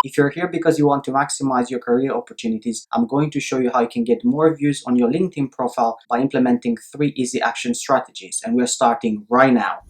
If you're here because you want to maximize your career opportunities, I'm going to show you how you can get more views on your LinkedIn profile by implementing 3 easy action strategies, and we're starting right now.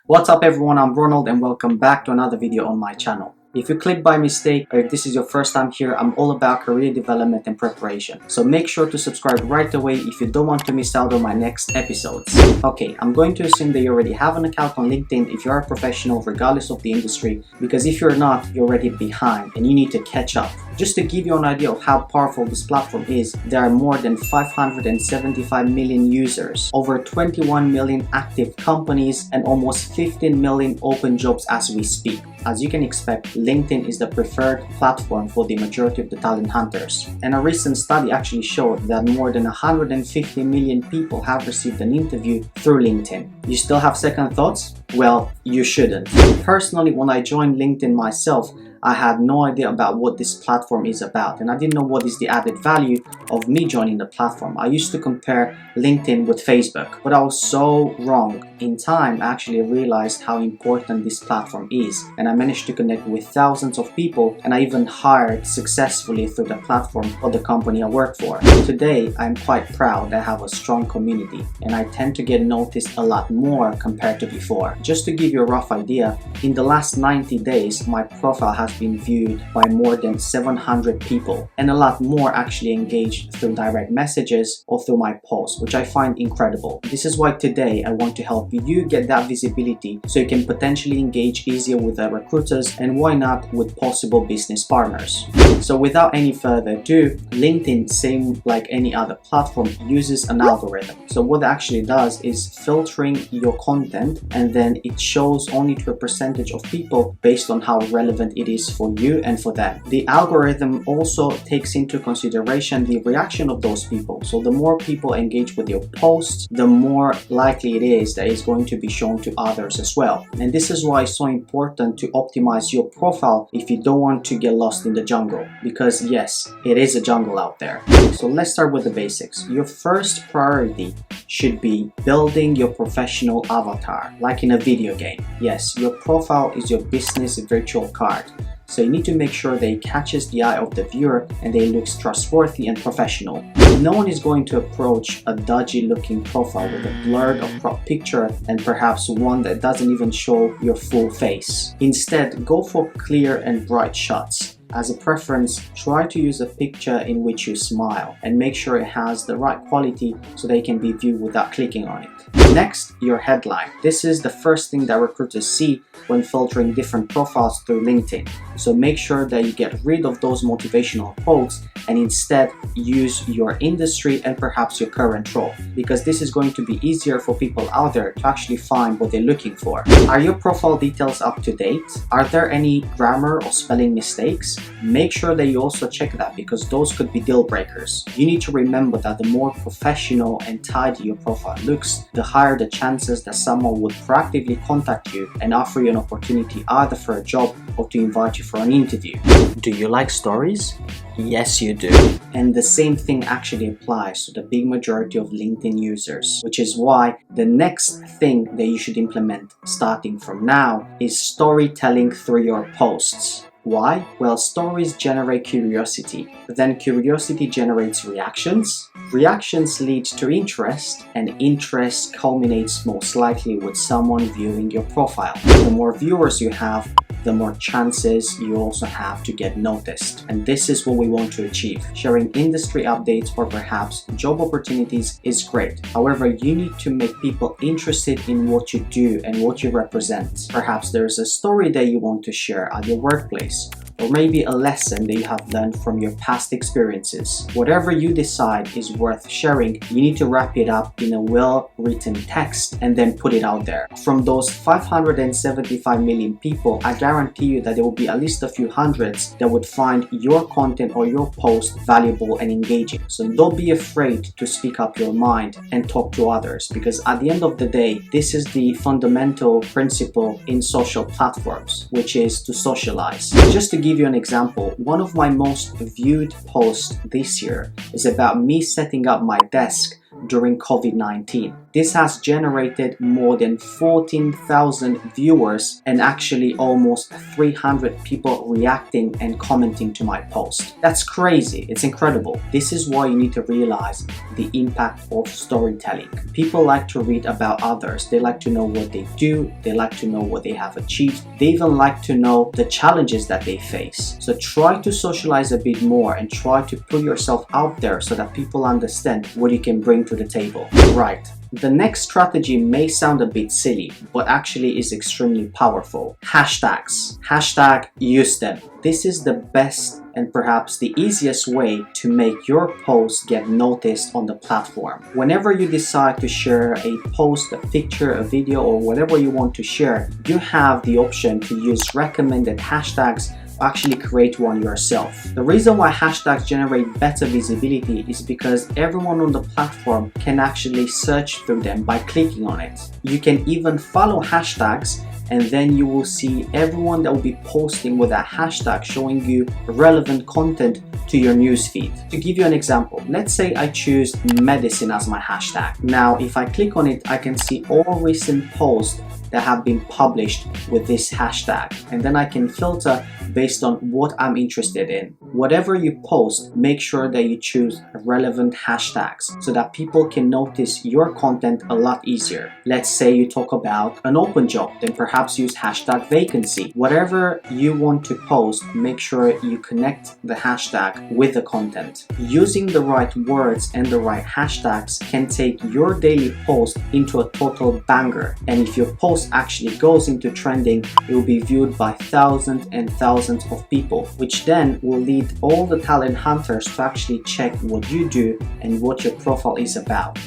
What's up everyone, I'm Ronald and welcome back to another video on my channel. If you clicked by mistake or if this is your first time here, I'm all about career development and preparation. So make sure to subscribe right away if you don't want to miss out on my next episodes. Okay, I'm going to assume that you already have an account on LinkedIn if you're a professional regardless of the industry, because if you're not, you're already behind and you need to catch up. Just to give you an idea of how powerful this platform is, there are more than 575 million users, over 21 million active companies, and almost 15 million open jobs as we speak. As you can expect, LinkedIn is the preferred platform for the majority of the talent hunters. And a recent study actually showed that more than 150 million people have received an interview through LinkedIn. You still have second thoughts? Well, you shouldn't. Personally, when I joined LinkedIn myself, I had no idea about what this platform is about, and I didn't know what is the added value of me joining the platform. I used to compare LinkedIn with Facebook, but I was so wrong. In time, I actually realized how important this platform is, and I managed to connect with thousands of people, and I even hired successfully through the platform for the company I work for. Today, I'm quite proud I have a strong community, and I tend to get noticed a lot more compared to before. Just to give you a rough idea, in the last 90 days, my profile has been viewed by more than 700 people, and a lot more actually engaged through direct messages or through my posts, which I find incredible. This is why today I want to help you get that visibility so you can potentially engage easier with the recruiters, and why not with possible business partners. So without any further ado, LinkedIn, same like any other platform, uses an algorithm. So what it actually does is filtering your content, and then it shows only to a percentage of people based on how relevant it is for you and for them. The algorithm also takes into consideration the reaction of those people. So the more people engage with your posts, the more likely it is that it's going to be shown to others as well. And this is why it's so important to optimize your profile if you don't want to get lost in the jungle, because yes, it is a jungle out there. So let's start with the basics. Your first priority should be building your professional avatar, like in a video game. Yes, your profile is your business virtual card. So you need to make sure that it catches the eye of the viewer and that it looks trustworthy and professional. No one is going to approach a dodgy looking profile with a blurred or cropped picture and perhaps one that doesn't even show your full face. Instead, go for clear and bright shots. As a preference, try to use a picture in which you smile and make sure it has the right quality so they can be viewed without clicking on it. Next, your headline. This is the first thing that recruiters see when filtering different profiles through LinkedIn. So make sure that you get rid of those motivational quotes and instead use your industry and perhaps your current role, because this is going to be easier for people out there to actually find what they're looking for. Are your profile details up to date? Are there any grammar or spelling mistakes? Make sure that you also check that, because those could be deal breakers. You need to remember that the more professional and tidy your profile looks, the higher the chances that someone would proactively contact you and offer you an opportunity either for a job or to invite you for an interview. Do you like stories? Yes, you do. And the same thing actually applies to the big majority of LinkedIn users, which is why the next thing that you should implement starting from now is storytelling through your posts. Why? Well, stories generate curiosity, then curiosity generates reactions. Reactions lead to interest, and interest culminates most likely with someone viewing your profile. The more viewers you have, the more chances you also have to get noticed. And this is what we want to achieve. Sharing industry updates or perhaps job opportunities is great. However, you need to make people interested in what you do and what you represent. Perhaps there's a story that you want to share at your workplace, or maybe a lesson that you have learned from your past experiences. Whatever you decide is worth sharing, you need to wrap it up in a well-written text and then put it out there. From those 575 million people, I guarantee you that there will be at least a few hundreds that would find your content or your post valuable and engaging. So don't be afraid to speak up your mind and talk to others, because at the end of the day, this is the fundamental principle in social platforms, which is to socialize. Just to give you an example, one of my most viewed posts this year is about me setting up my desk during COVID-19. This has generated more than 14,000 viewers and actually almost 300 people reacting and commenting to my post. That's crazy. It's incredible. This is why you need to realize the impact of storytelling. People like to read about others. They like to know what they do. They like to know what they have achieved. They even like to know the challenges that they face. So try to socialize a bit more and try to put yourself out there so that people understand what you can bring to the table. Right. The next strategy may sound a bit silly, but actually is extremely powerful. Hashtags. Hashtag Usethem. This is the best and perhaps the easiest way to make your post get noticed on the platform. Whenever you decide to share a post, a picture, a video, or whatever you want to share, you have the option to use recommended hashtags, actually create one yourself. The reason why hashtags generate better visibility is because everyone on the platform can actually search through them by clicking on it. You can even follow hashtags, and then you will see everyone that will be posting with a hashtag showing you relevant content to your newsfeed. To give you an example, let's say I choose medicine as my hashtag. Now, if I click on it, I can see all recent posts that have been published with this hashtag, and then I can filter based on what I'm interested in. Whatever you post, make sure that you choose relevant hashtags so that people can notice your content a lot easier. Let's say you talk about an open job, then perhaps use hashtag vacancy. Whatever you want to post, make sure you connect the hashtag with the content. Using the right words and the right hashtags can take your daily post into a total banger, and if your post actually goes into trending, it will be viewed by thousands and thousands of people, which then will lead all the talent hunters to actually check what you do and what your profile is about.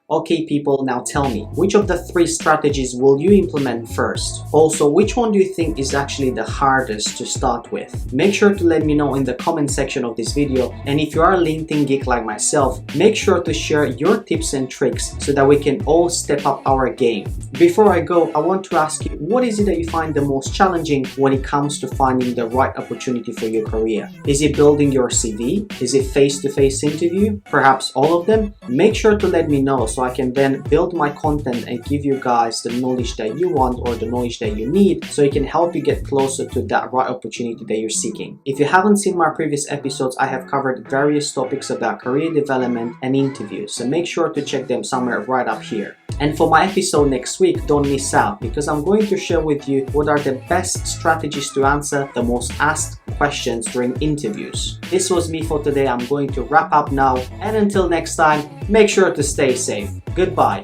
Okay people, now tell me, which of the 3 strategies will you implement first? Also, which one do you think is actually the hardest to start with? Make sure to let me know in the comment section of this video, and if you are a LinkedIn geek like myself, make sure to share your tips and tricks so that we can all step up our game. Before I go, I want to ask you, what is it that you find the most challenging when it comes to finding the right opportunity for your career? Is it building your CV? Is it face-to-face interview? Perhaps all of them? Make sure to let me know so I can then build my content and give you guys the knowledge that you want or the knowledge that you need, so it can help you get closer to that right opportunity that you're seeking. If you haven't seen my previous episodes, I have covered various topics about career development and interviews, so make sure to check them somewhere right up here. And for my episode next week, don't miss out, because I'm going to share with you what are the best strategies to answer the most asked questions during interviews. This was me for today. I'm going to wrap up now, and until next time, make sure to stay safe. Goodbye.